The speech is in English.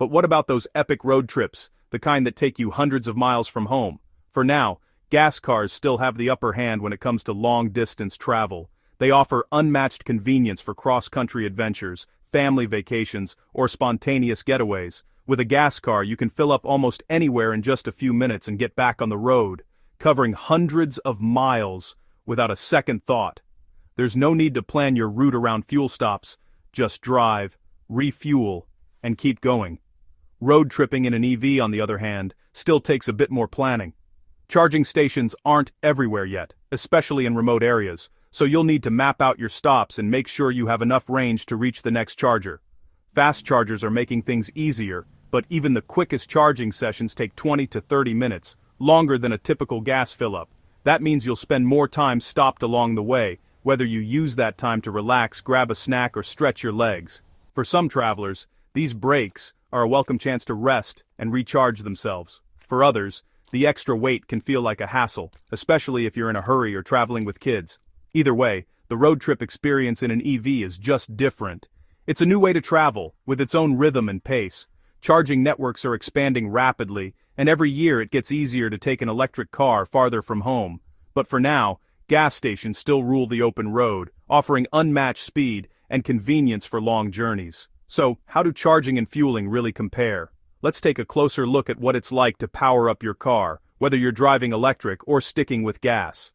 But what about those epic road trips, the kind that take you hundreds of miles from home? For now, gas cars still have the upper hand when it comes to long-distance travel. They offer unmatched convenience for cross-country adventures, family vacations, or spontaneous getaways. With a gas car, you can fill up almost anywhere in just a few minutes and get back on the road, covering hundreds of miles without a second thought. There's no need to plan your route around fuel stops. Just drive, refuel, and keep going. Road tripping in an EV, on the other hand, still takes a bit more planning. Charging stations aren't everywhere yet, especially in remote areas, so you'll need to map out your stops and make sure you have enough range to reach the next charger. Fast chargers are making things easier, but even the quickest charging sessions take 20 to 30 minutes, longer than a typical gas fill-up. That means you'll spend more time stopped along the way, whether you use that time to relax, grab a snack, or stretch your legs. For some travelers, these breaks are a welcome chance to rest and recharge themselves. For others, the extra weight can feel like a hassle, especially if you're in a hurry or traveling with kids. Either way, the road trip experience in an EV is just different. It's a new way to travel, with its own rhythm and pace. Charging networks are expanding rapidly, and every year it gets easier to take an electric car farther from home. But for now, gas stations still rule the open road, offering unmatched speed and convenience for long journeys. So, how do charging and fueling really compare? Let's take a closer look at what it's like to power up your car, whether you're driving electric or sticking with gas.